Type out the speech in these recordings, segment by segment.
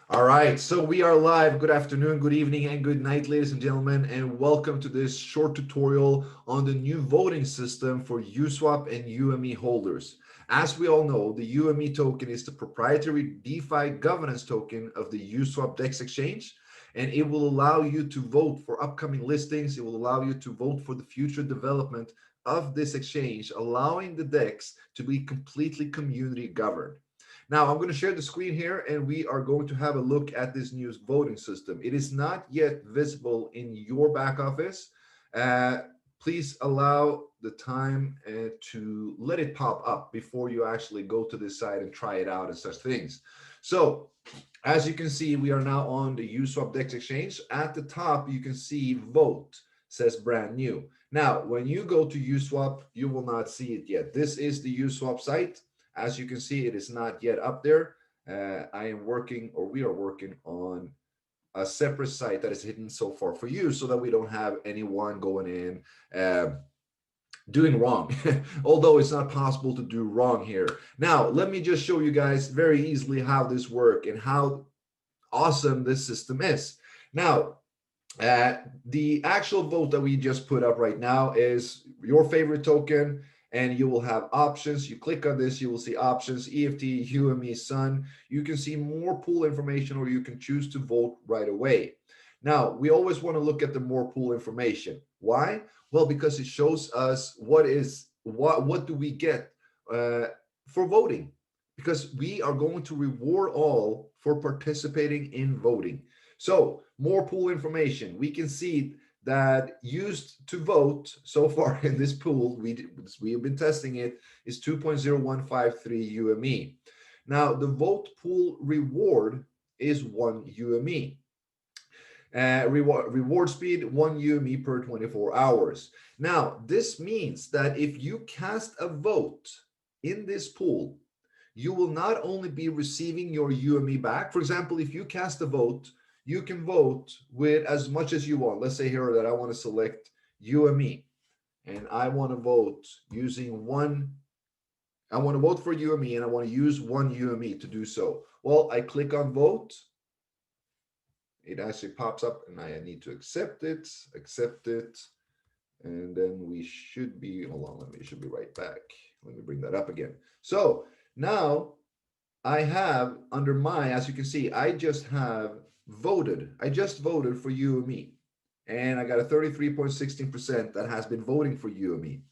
All right, so we are live. Good afternoon, good evening, and good night, ladies and gentlemen, and welcome to this short tutorial on the new voting system for Uswap and UME holders. As we all know, the UME token is the proprietary DeFi governance token of the Uswap DEX exchange, and it will allow you to vote for upcoming listings. It will allow you to vote for the future development of this exchange, allowing the DEX to be completely community governed. Now, I'm going to share the screen here and we are going to have a look at this new voting system. It is not yet visible in your back office. Uh, Please allow the time to let it pop up before you actually go to this site and try it out and such things. So, as you can see, we are now on the Uswap DEX exchange. At the top, you can see vote says brand new. Now, when you go to Uswap, you will not see it yet. This is the Uswap site. As you can see, it is not yet up there. I am working, or we are working on a separate site that is hidden so far for you so that we don't have anyone going in doing wrong. Although it's not possible to do wrong here. Now, let me just show you guys very easily how this works and how awesome this system is. Now, the actual vote that we just put up right now is your favorite token, and you will have options. You click on this, you will see options, EFT, UME, Sun. You can see more pool information, or you can choose to vote right away. Now, we always want to look at the more pool information. Why? Well, because it shows us what do we get for voting, because we are going to reward all for participating in voting. So more pool information. We can see that used to vote so far in this pool, we have been testing it, is 2.0153 UME. Now the vote pool reward is 1 UME. Reward speed 1 UME per 24 hours. Now this means that if you cast a vote in this pool, you will not only be receiving your UME back. For example, if you cast a vote, you can vote with as much as you want. Let's say here that I want to select UME and I want to vote using I want to vote for UME and I want to use 1 UME to do so. Well, I click on vote. It actually pops up and I need to accept it, and then we should be, hold on, it should be right back. Let me bring that up again. So now I have under as you can see, I just voted for UME, and I got a 33.16% that has been voting for UME.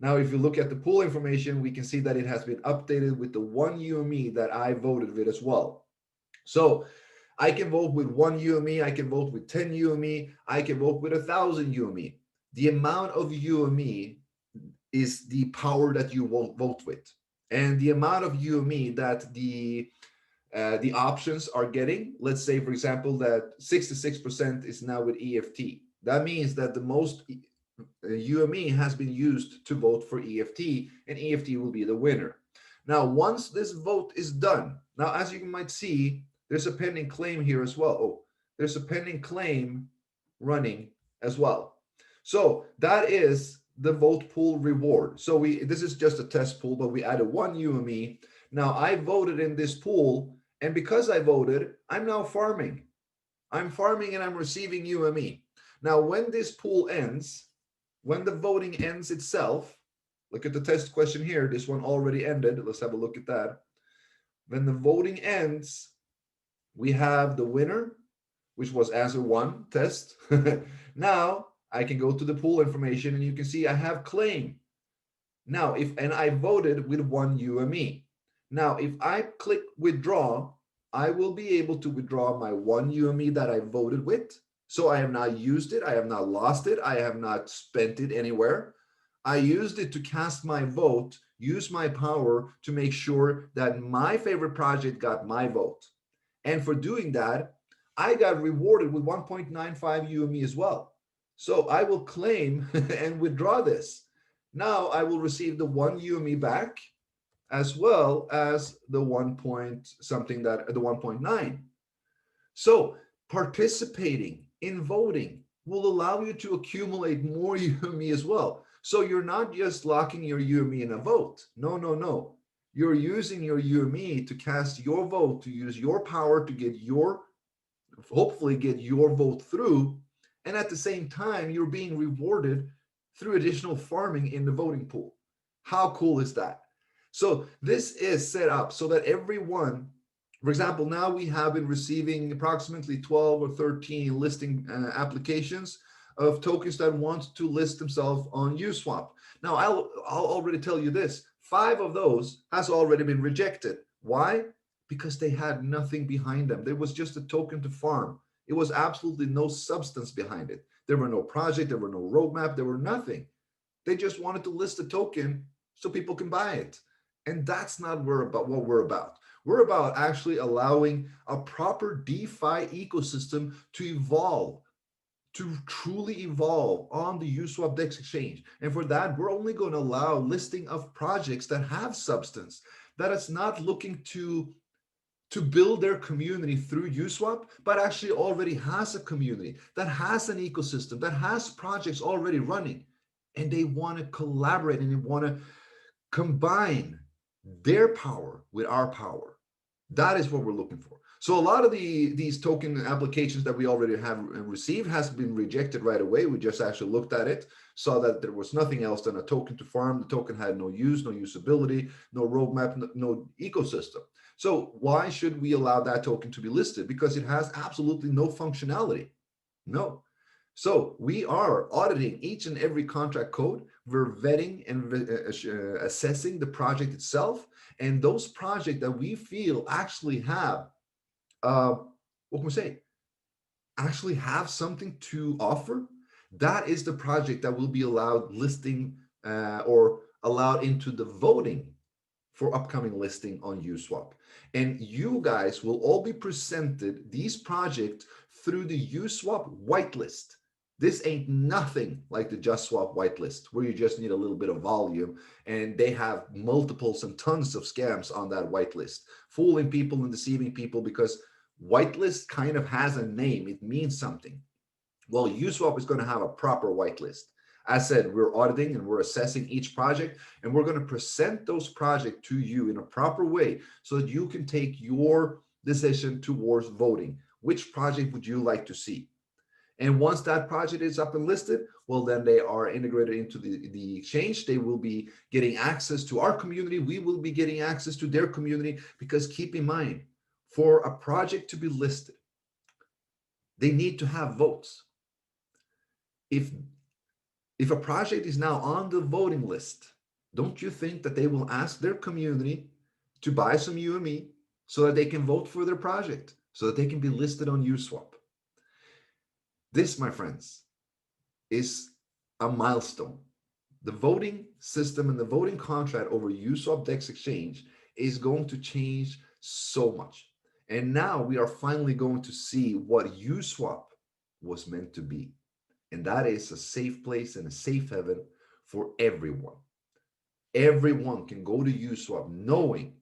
Now, if you look at the pool information, we can see that it has been updated with the 1 UME that I voted with as well. So I can vote with 1 UME, I can vote with 10 UME, I can vote with 1,000 UME. The amount of UME is the power that you will vote with. And the amount of UME that the options are getting, let's say, for example, that 66% is now with EFT. That means that the most UME has been used to vote for EFT, and EFT will be the winner. Now, once this vote is done, now, as you might see, there's a pending claim here as well. Oh, there's a pending claim running as well. So that is the vote pool reward. So this is just a test pool, but we added 1 UME. Now I voted in this pool, and because I voted, I'm now farming. I'm farming and I'm receiving UME. Now, when this pool ends, when the voting ends itself, look at the test question here. This one already ended. Let's have a look at that. When the voting ends, we have the winner, which was answer 1 test. Now I can go to the pool information and you can see I have claim. Now, and I voted with 1 UME. Now, if I click withdraw, I will be able to withdraw my 1 UME that I voted with. So I have not used it. I have not lost it. I have not spent it anywhere. I used it to cast my vote, use my power to make sure that my favorite project got my vote. And for doing that, I got rewarded with 1.95 UME as well. So I will claim and withdraw this. Now I will receive the 1 UME back, as well as the 1 point something, that the 1.9. So participating in voting will allow you to accumulate more UME as well. So you're not just locking your UME in a vote. No, no, no. You're using your UME to cast your vote, to use your power to get your, hopefully get your vote through. And at the same time, you're being rewarded through additional farming in the voting pool. How cool is that? So this is set up so that everyone, for example, now we have been receiving approximately 12 or 13 listing applications of tokens that want to list themselves on Uswap. Now, I'll already tell you this, 5 of those has already been rejected. Why? Because they had nothing behind them. There was just a token to farm. It was absolutely no substance behind it. There were no project, there were no roadmap, there were nothing. They just wanted to list a token so people can buy it. And that's not what we're about. We're about actually allowing a proper DeFi ecosystem to evolve, to truly evolve on the Uswap DEX exchange. And for that, we're only going to allow listing of projects that have substance, that is not looking to build their community through Uswap, but actually already has a community, that has an ecosystem, that has projects already running, and they want to collaborate and they want to combine their power with our power. That is what we're looking for. So a lot of these token applications that we already have received has been rejected right away. We just actually looked at it, saw that there was nothing else than a token to farm. The token had no use, no usability, no roadmap, no ecosystem. So why should we allow that token to be listed? Because it has absolutely no functionality. No. So we are auditing each and every contract code. We're vetting and assessing the project itself, and those projects that we feel actually have, what can we say, actually have something to offer, that is the project that will be allowed listing or allowed into the voting for upcoming listing on Uswap. And you guys will all be presented these projects through the Uswap whitelist. This ain't nothing like the JustSwap whitelist, where you just need a little bit of volume, and they have multiples and tons of scams on that whitelist, fooling people and deceiving people, because whitelist kind of has a name. It means something. Well, Uswap is going to have a proper whitelist. As said, we're auditing and we're assessing each project, and we're going to present those projects to you in a proper way so that you can take your decision towards voting. Which project would you like to see? And once that project is up and listed, well, then they are integrated into the exchange. They will be getting access to our community. We will be getting access to their community, because keep in mind, for a project to be listed, they need to have votes. If a project is now on the voting list, don't you think that they will ask their community to buy some UME so that they can vote for their project, so that they can be listed on Uswap? This, my friends, is a milestone. The voting system and the voting contract over Uswap DEX exchange is going to change so much. And now we are finally going to see what Uswap was meant to be. And that is a safe place and a safe haven for everyone. Everyone can go to Uswap knowing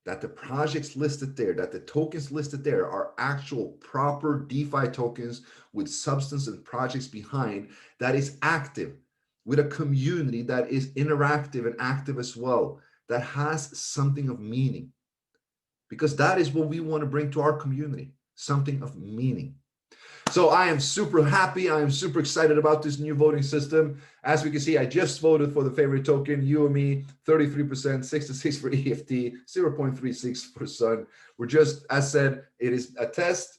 that the projects listed there, that the tokens listed there are actual proper DeFi tokens with substance and projects behind, that is active, with a community that is interactive and active as well, that has something of meaning. Because that is what we want to bring to our community, something of meaning. So I am super happy. I am super excited about this new voting system. As we can see, I just voted for the favorite token, UME, 33%, 66 for EFT, 0.36 for Sun. We're just, as said, it is a test.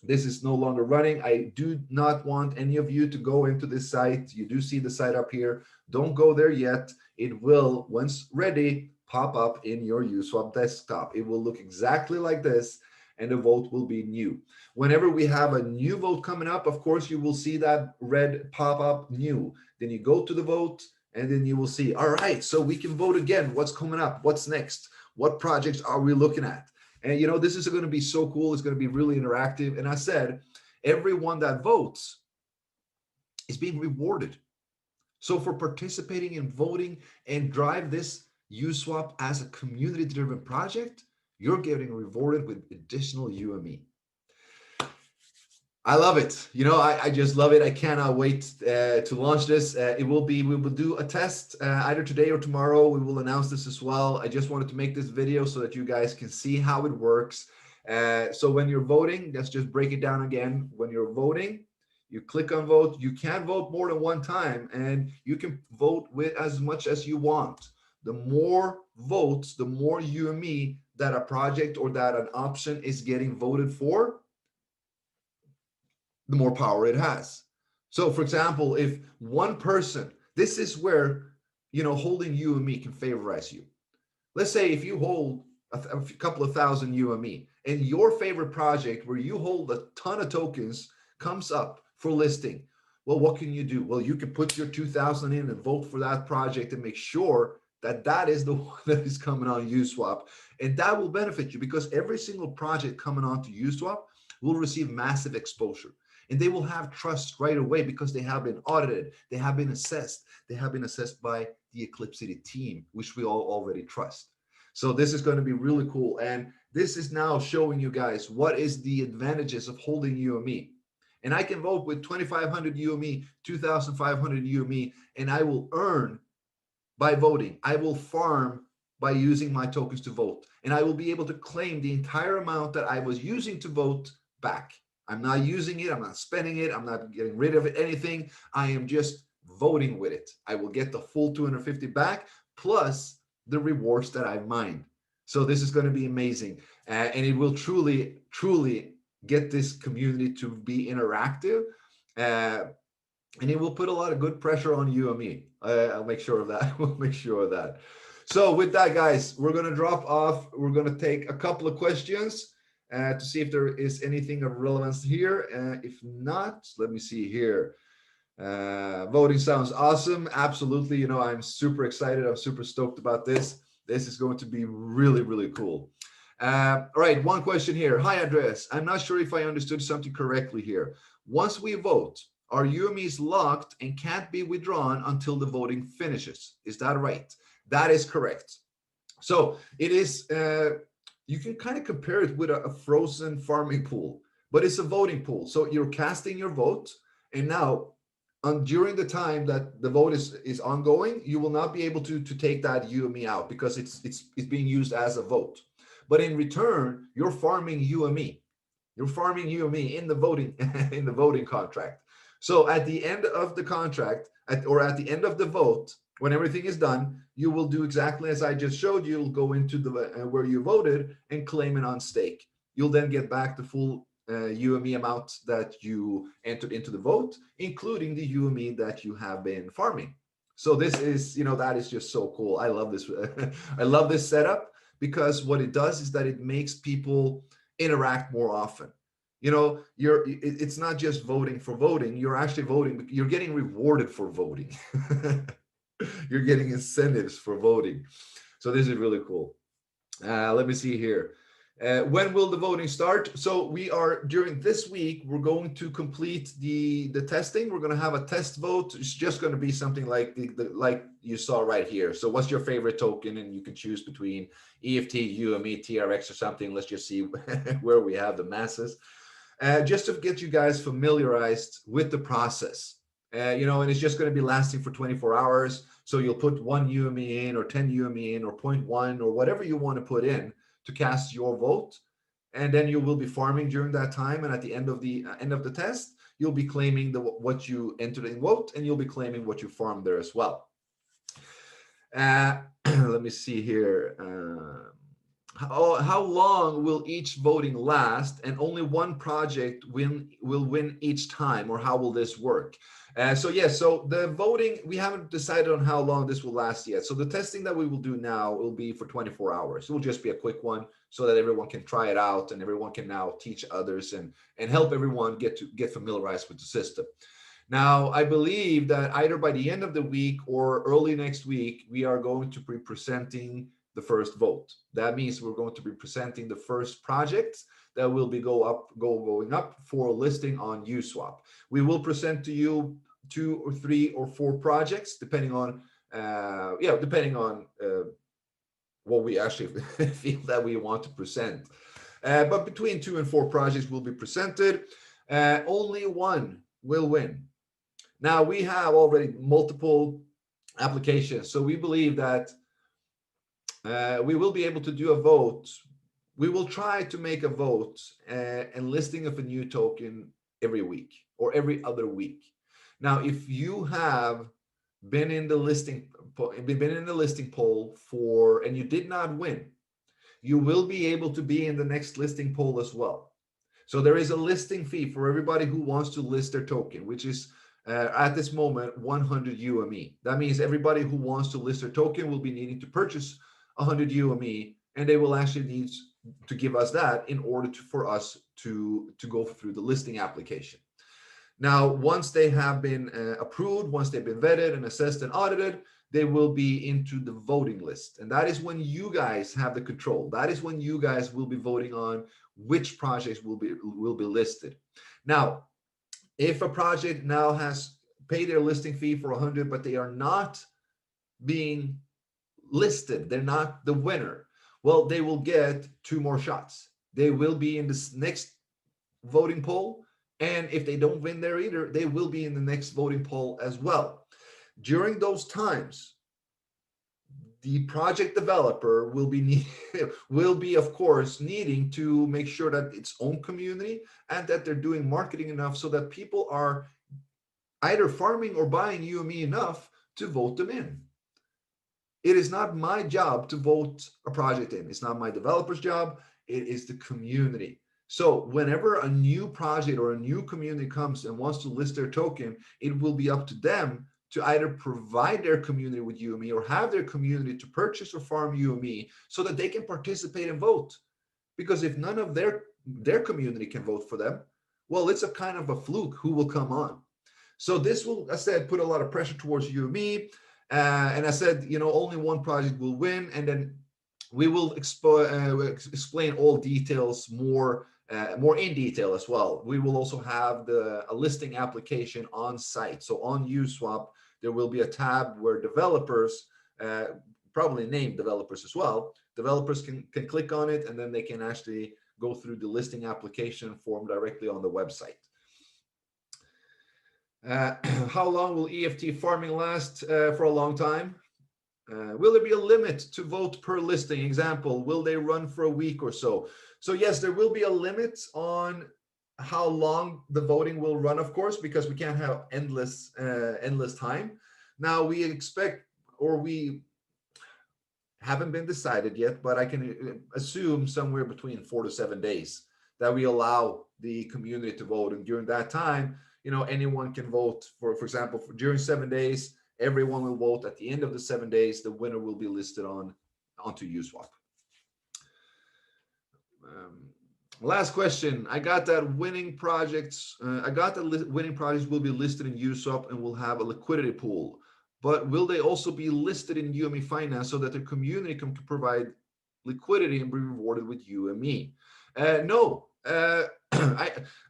This is no longer running. I do not want any of you to go into this site. You do see the site up here. Don't go there yet. It will, once ready, pop up in your Uswap desktop. It will look exactly like this, and the vote will be new. Whenever we have a new vote coming up, of course, you will see that red pop up new. Then you go to the vote, and then you will see, all right, so we can vote again. What's coming up? What's next? What projects are we looking at? And you know, this is going to be so cool. It's going to be really interactive. And I said, everyone that votes is being rewarded. So for participating in voting and drive this Uswap as a community-driven project, you're getting rewarded with additional UME. I love it. You know, I just love it. I cannot wait to launch this. We will do a test either today or tomorrow. We will announce this as well. I just wanted to make this video so that you guys can see how it works. So when you're voting, let's just break it down again. When you're voting, you click on vote. You can vote more than one time, and you can vote with as much as you want. The more votes, the more UME that a project or that an option is getting voted for, the more power it has. So for example, if one person, this is where, you know, holding UME can favorize you. Let's say if you hold a couple of thousand UME and your favorite project where you hold a ton of tokens comes up for listing. Well, what can you do? Well, you can put your 2000 in and vote for that project and make sure that that is the one that is coming on Uswap. And that will benefit you because every single project coming onto Uswap will receive massive exposure. And they will have trust right away because they have been audited, they have been assessed, they have been assessed by the Eclipse City team, which we all already trust. So this is going to be really cool. And this is now showing you guys what is the advantages of holding UME. And I can vote with 2,500 UME, 2,500 UME, and I will earn by voting. I will farm by using my tokens to vote. And I will be able to claim the entire amount that I was using to vote back. I'm not using it. I'm not spending it. I'm not getting rid of it, anything. I am just voting with it. I will get the full 250 back plus the rewards that I mined. So this is going to be amazing. And it will truly, truly get this community to be interactive. And it will put a lot of good pressure on you and me. I'll make sure of that. We'll make sure of that. So with that, guys, we're going to drop off. We're going to take a couple of questions to see if there is anything of relevance here. If not, let me see here. Voting sounds awesome. Absolutely. You know, I'm super excited. I'm super stoked about this. This is going to be really, really cool. All right, one question here. Hi, Andreas. I'm not sure if I understood something correctly here. Once we vote, our UMEs locked and can't be withdrawn until the voting finishes. Is that right? That is correct. So it is, you can kind of compare it with a frozen farming pool, but it's a voting pool. So you're casting your vote, and now during the time that the vote is ongoing, you will not be able to take that UME out because it's being used as a vote. But in return, you're farming UME. You're farming UME in the voting in the voting contract. So at the end of the contract, or at the end of the vote, when everything is done, you will do exactly as I just showed you. You'll go into the where you voted and claim it on stake. You'll then get back the full UME amount that you entered into the vote, including the UME that you have been farming. So this is, you know, that is just so cool. I love this. I love this setup because what it does is that it makes people interact more often. You know, it's not just voting for voting. You're actually voting. You're getting rewarded for voting. You're getting incentives for voting. So this is really cool. Let me see here. When will the voting start? So we are, during this week, we're going to complete the testing. We're going to have a test vote. It's just going to be something like like you saw right here. So what's your favorite token? And you can choose between EFT, UME, TRX, or something. Let's just see where we have the masses. Just to get you guys familiarized with the process. You know, and it's just going to be lasting for 24 hours. So you'll put 1 UME in, or 10 UME in, or 0.1, or whatever you want to put in to cast your vote. And then you will be farming during that time. And at the end of the test, you'll be claiming what you entered in vote, and you'll be claiming what you farmed there as well. Let me see here. How long will each voting last, and only one project will win each time, or how will this work? So yes, so the voting, we haven't decided on how long this will last yet. So the testing that we will do now will be for 24 hours. It will just be a quick one so that everyone can try it out, and everyone can now teach others and help everyone get familiarized with the system. Now, I believe that either by the end of the week or early next week, we are going to be presenting the first vote. That means we're going to be presenting the first projects that will be going up for listing on Uswap. We will present to you 2 or 3 or 4 projects, depending on what we actually feel that we want to present. But between 2 and 4 projects will be presented. Only one will win. Now we have already multiple applications, so we believe that we will be able to do a vote. We will try to make a vote and listing of a new token every week or every other week. Now, if you have been in the listing poll for and you did not win, you will be able to be in the next listing poll as well. So there is a listing fee for everybody who wants to list their token, which is at this moment 100 UME. That means everybody who wants to list their token will be needing to purchase 100 UME, and they will actually need to give us that in order for us to go through the listing application. Now, once they have been approved, once they've been vetted and assessed and audited, they will be into the voting list. And that is when you guys have the control. That is when you guys will be voting on which projects will be listed. Now, if a project now has paid their listing fee for 100, but they are not being listed, they're not the winner, well, they will get 2 more shots. They will be in this next voting poll, and if they don't win there either, they will be in the next voting poll as well. During those times, the project developer will be of course needing to make sure that its own community and that they're doing marketing enough so that people are either farming or buying UME enough to vote them in. It is not my job to vote a project in. It's not my developer's job. It is the community. So whenever a new project or a new community comes and wants to list their token, it will be up to them to either provide their community with UME or have their community to purchase or farm UME so that they can participate and vote. Because if none of their community can vote for them, well, it's a kind of a fluke who will come on. So this will, as I said, put a lot of pressure towards UME. And I said, only one project will win, and then we will explain all details more in detail as well. We will also have a listing application on site. So on Uswap, there will be a tab where developers, probably named developers as well, developers can click on it, and then they can actually go through the listing application form directly on the website. How long will EFT farming last? For a long time. Will there be a limit to vote per listing? Example, will they run for a week or so? So yes, there will be a limit on how long the voting will run, of course, because we can't have endless time. Now we expect, or we haven't been decided yet, but I can assume somewhere between 4 to 7 days that we allow the community to vote. And during that time, anyone can vote. For example, during 7 days, everyone will vote. At the end of the 7 days, the winner will be listed onto Uswap. Last question. I got that winning projects. Winning projects will be listed in Uswap and will have a liquidity pool. But will they also be listed in UME Finance so that the community can provide liquidity and be rewarded with UME? No.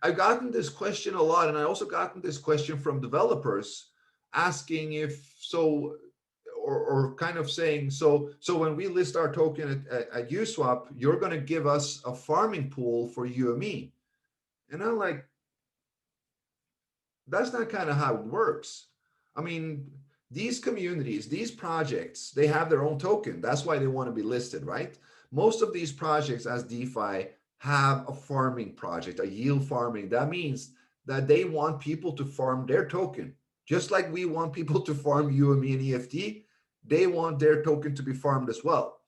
I've gotten this question a lot, and I also gotten this question from developers asking if so, or kind of saying, so when we list our token at Uswap, you're going to give us a farming pool for UME. And I'm like, that's not kind of how it works. I mean, these communities, these projects, they have their own token. That's why they want to be listed, right? Most of these projects as DeFi have a farming project, a yield farming. That means that they want people to farm their token. Just like we want people to farm UME and EFT, they want their token to be farmed as well.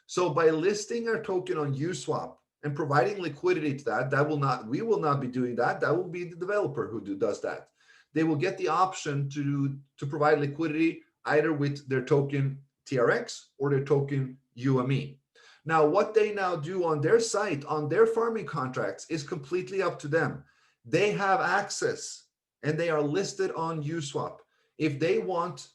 So by listing our token on Uswap and providing liquidity to that, we will not be doing that. That will be the developer who does that. They will get the option to provide liquidity either with their token TRX or their token UME. Now, what they now do on their site, on their farming contracts, is completely up to them. They have access and they are listed on Uswap. If they want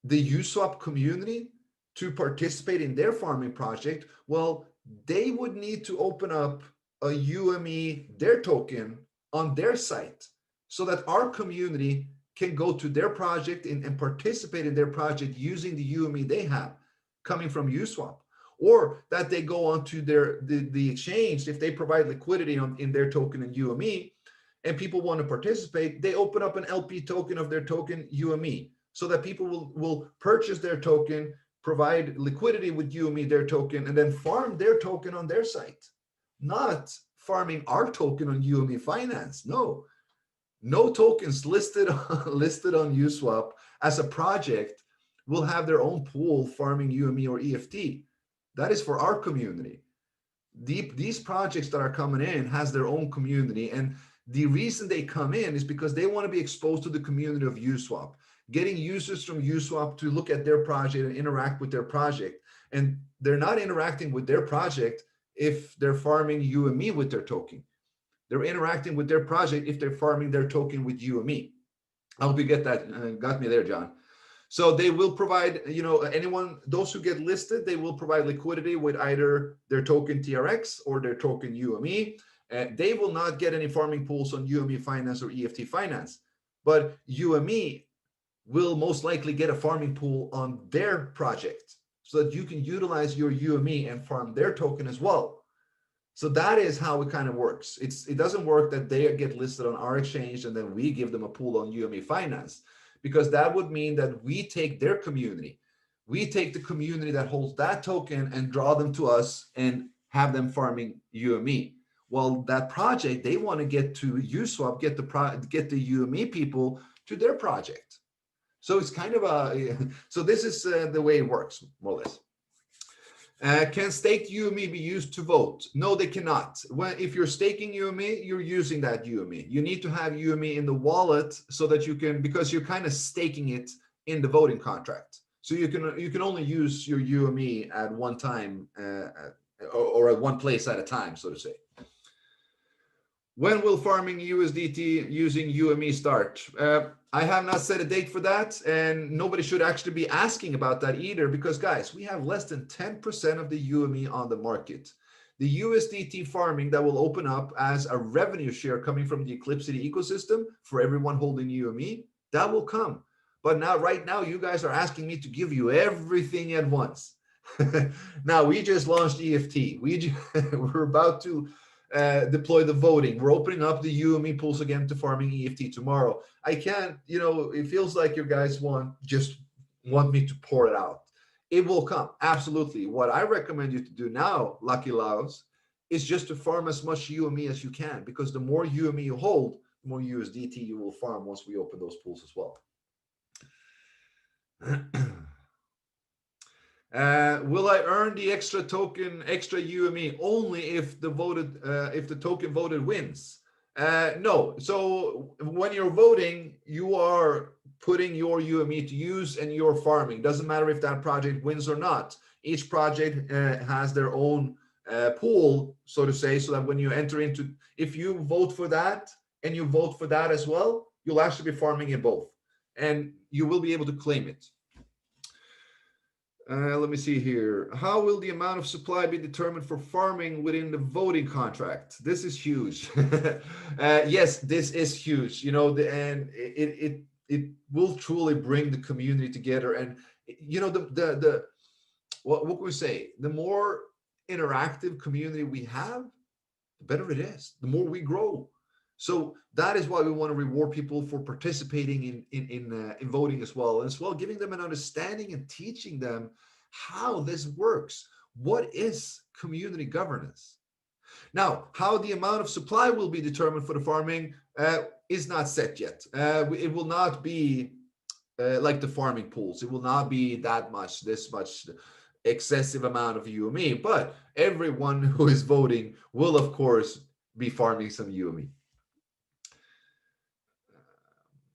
the Uswap community to participate in their farming project, well, they would need to open up a UME, their token, on their site so that our community can go to their project and participate in their project using the UME they have coming from Uswap. Or that they go onto the exchange if they provide liquidity in their token and UME, and people want to participate, they open up an LP token of their token UME, so that people will purchase their token, provide liquidity with UME, their token, and then farm their token on their site. Not farming our token on UME Finance. No tokens listed listed on Uswap as a project will have their own pool farming UME or EFT. That is for our community. These projects that are coming in has their own community, and the reason they come in is because they want to be exposed to the community of Uswap, getting users from Uswap to look at their project and interact with their project. And they're not interacting with their project if they're farming UME with their token. They're interacting with their project if they're farming their token with UME. I hope you get that. Got me there, John. So they will provide, anyone, those who get listed, they will provide liquidity with either their token TRX or their token UME. They will not get any farming pools on UME Finance or EFT Finance, but UME will most likely get a farming pool on their project so that you can utilize your UME and farm their token as well. So that is how it kind of works. It doesn't work that they get listed on our exchange and then we give them a pool on UME Finance, because that would mean that we take their community. We take the community that holds that token and draw them to us and have them farming UME. Well, that project, they want to get to Uswap, get the UME people to their project. So it's kind of so this is the way it works, more or less. Can staked UME be used to vote? No, they cannot. If you're staking UME, you're using that UME. You need to have UME in the wallet so that you can, because you're kind of staking it in the voting contract. So you can only use your UME at one time or at one place at a time, so to say. When will farming USDT using UME start? I have not set a date for that, and nobody should actually be asking about that either, because guys, we have less than 10% of the UME on the market. The USDT farming that will open up as a revenue share coming from the Eclipsity ecosystem for everyone holding UME, that will come. But now, right now, you guys are asking me to give you everything at once. Now, we just launched EFT. We're about to deploy the voting. We're opening up the UME pools again to farming EFT tomorrow. I can't, it feels like you guys want me to pour it out. It will come, absolutely. What I recommend you to do now, Lucky Laos, is just to farm as much UME as you can, because the more UME you hold, the more USDT you will farm once we open those pools as well. Will I earn the extra UME only if the token voted wins? No. So when you're voting, you are putting your UME to use and you're farming. Doesn't matter if that project wins or not. Each project has their own pool, so to say, so that when you enter into, if you vote for that and you vote for that as well, you'll actually be farming in both, and you will be able to claim it. Let me see here. How will the amount of supply be determined for farming within the voting contract? This is huge. Yes, this is huge. And it will truly bring the community together. And what can we say? The more interactive community we have, the better it is. The more we grow. So that is why we want to reward people for participating in voting as well, giving them an understanding and teaching them how this works. What is community governance? Now, how the amount of supply will be determined for the farming is not set yet. It will not be like the farming pools. It will not be this much excessive amount of UME, but everyone who is voting will, of course, be farming some UME.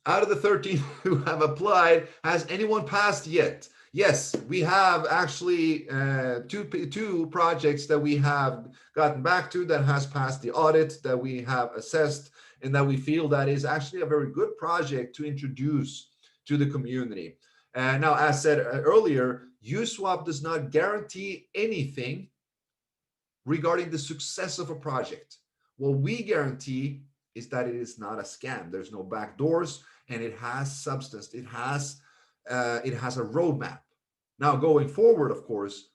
Out of the 13 who have applied, has anyone passed yet? Yes, we have actually two projects that we have gotten back to that has passed the audit, that we have assessed, and that we feel that is actually a very good project to introduce to the community. Now, as said earlier, Uswap does not guarantee anything regarding the success of a project. What we guarantee is that it is not a scam. There's no back doors, and it has substance. It has a roadmap. Now, going forward, of course,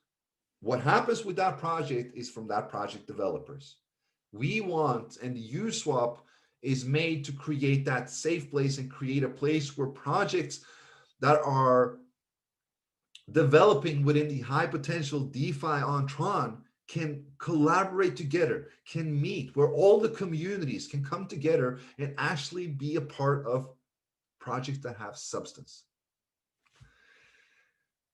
what happens with that project is from that project developers. We want, and Uswap is made to create that safe place and create a place where projects that are developing within the high potential DeFi on Tron can collaborate together, can meet, where all the communities can come together and actually be a part of projects that have substance.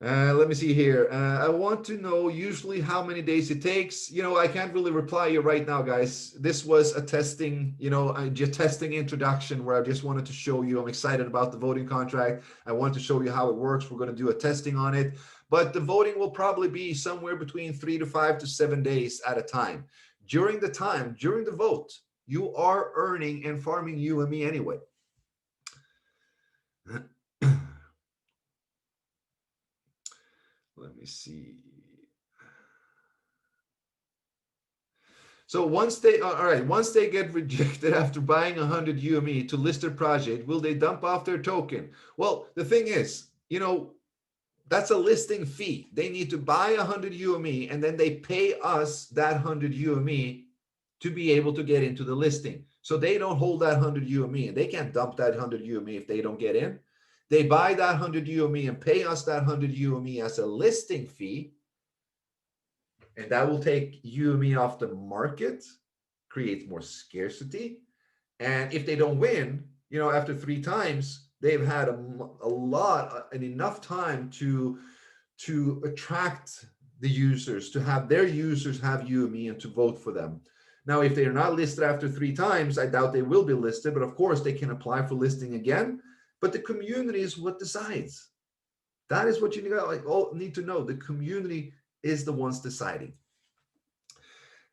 Let me see here. I want to know usually how many days it takes. I can't really reply you right now, guys. This was a testing, just testing introduction where I just wanted to show you. I'm excited about the voting contract. I want to show you how it works. We're going to do a testing on it. But the voting will probably be somewhere between 3 to 5 to 7 days at a time. During the vote, you are earning and farming UME anyway. Let me see. So once they get rejected after buying 100 UME to list their project, will they dump off their token? Well, the thing is, that's a listing fee. They need to buy 100 UME and then they pay us that 100 UME to be able to get into the listing. So they don't hold that 100 UME and they can't dump that 100 UME if they don't get in. They buy that 100 UME and pay us that 100 UME as a listing fee. And that will take UME off the market, creates more scarcity. And if they don't win, after 3 times, they've had enough time to attract the users, to have their users have UME and to vote for them. Now, if they are not listed after 3 times, I doubt they will be listed, but of course they can apply for listing again. But the community is what decides. That is what you need to know. The community is the ones deciding.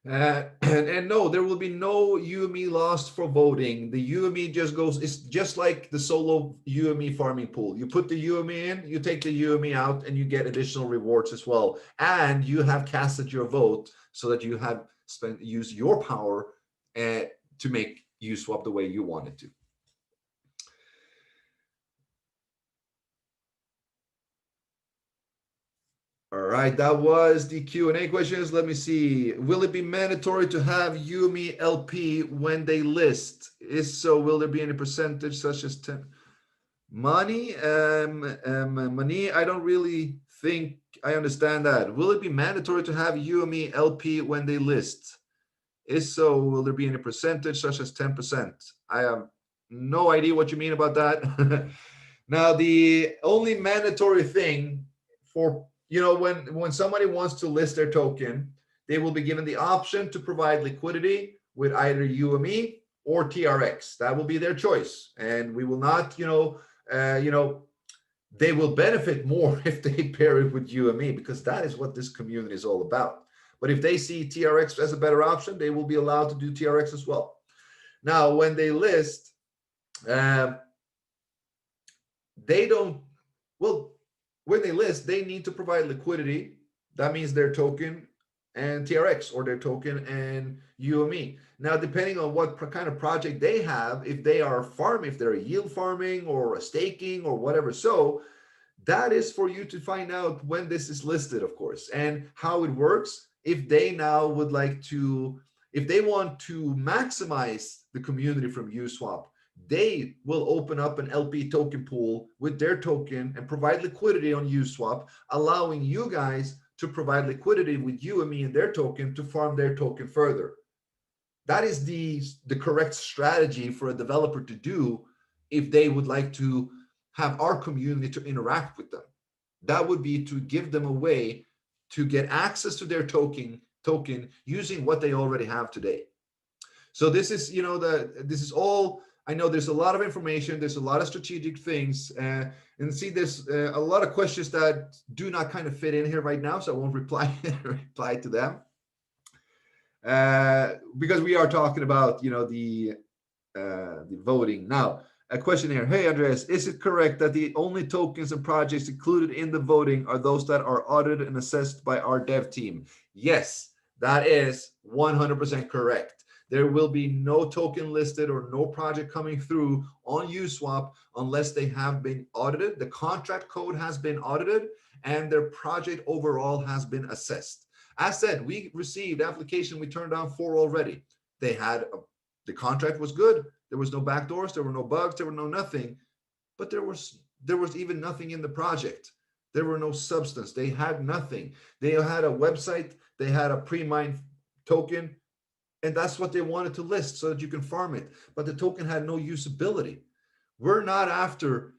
And no, there will be no UME lost for voting. The UME just goes, it's just like the solo UME farming pool. You put the UME in, you take the UME out, and you get additional rewards as well. And you have casted your vote so that you have used your power to make Uswap the way you want it to. All right, that was the Q&A questions. Let me see. Will it be mandatory to have UME LP when they list? If so, will there be any percentage such as 10? Money, I don't really think I understand that. Will it be mandatory to have UME LP when they list? If so, will there be any percentage such as 10%? I have no idea what you mean about that. Now, the only mandatory thing for when somebody wants to list their token, they will be given the option to provide liquidity with either UME or TRX. That will be their choice. And we will not, they will benefit more if they pair it with UME, because that is what this community is all about. But if they see TRX as a better option, they will be allowed to do TRX as well. Now, when they list, when they list, they need to provide liquidity. That means their token and TRX, or their token and UME. Now, depending on what kind of project they have, if they are farming, if they're a yield farming or a staking or whatever, so that is for you to find out when this is listed, of course, and how it works. If they now would like to, if they want to maximize the community from Uswap, they will open up an LP token pool with their token and provide liquidity on Uswap, allowing you guys to provide liquidity with UME and their token to farm their token further. That is the correct strategy for a developer to do if they would like to have our community to interact with them. That would be to give them a way to get access to their token using what they already have today. So this is, this is all. I know there's a lot of information, there's a lot of strategic things, and see, there's a lot of questions that do not kind of fit in here right now, so I won't reply to them, because we are talking about, the voting. Now, a question here. Hey, Andreas, is it correct that the only tokens and projects included in the voting are those that are audited and assessed by our dev team? Yes, that is 100% correct. There will be no token listed or no project coming through on Uswap unless they have been audited, the contract code has been audited, and their project overall has been assessed. As said, we received application we turned down 4 already. They had, the contract was good, There was no backdoors, there were no bugs, there were no nothing, but there was even nothing in the project. There were no substance. They had nothing. They had a website, they had a pre-mined token, and that's what they wanted to list so that you can farm it. But the token had no usability. We're not after,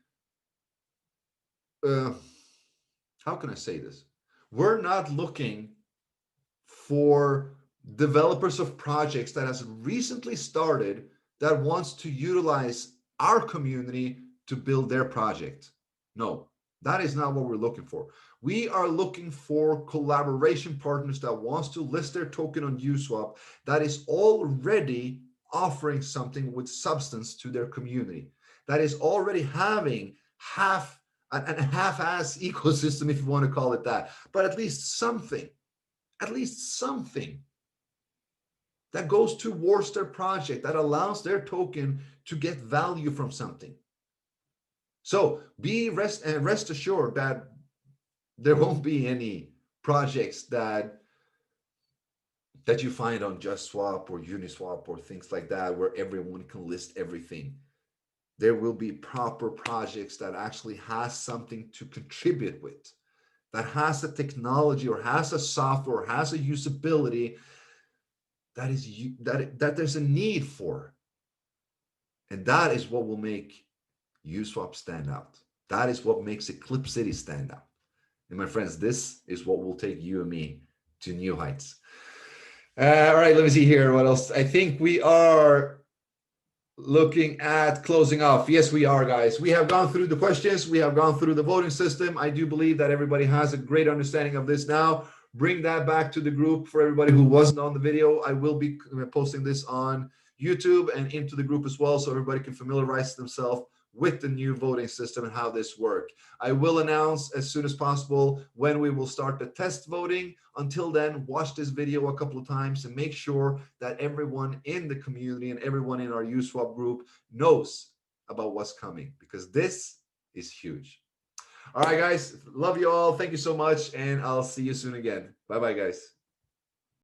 how can I say this? We're not looking for developers of projects that has recently started that wants to utilize our community to build their project. No, that is not what we're looking for. We are looking for collaboration partners that wants to list their token on Uswap that is already offering something with substance to their community, that is already having a half-ass ecosystem, if you want to call it that, but at least something that goes towards their project, that allows their token to get value from something. So rest assured that there won't be any projects that you find on JustSwap or Uniswap or things like that where everyone can list everything. There will be proper projects that actually has something to contribute with, that has a technology or has a software or has a usability that there's a need for. And that is what will make Uswap stand out. That is what makes Eclipse City stand out. And my friends, this is what will take UME to new heights. All right, let me see here. What else? I think we are looking at closing off. Yes, we are, guys. We have gone through the questions. We have gone through the voting system. I do believe that everybody has a great understanding of this now. Bring that back to the group for everybody who wasn't on the video. I will be posting this on YouTube and into the group as well, so everybody can familiarize themselves with the new voting system and how this works. I will announce as soon as possible when we will start the test voting. Until then, watch this video a couple of times and make sure that everyone in the community and everyone in our Uswap group knows about what's coming, because this is huge. All right, guys, love you all. Thank you so much, and I'll see you soon again. Bye-bye, guys.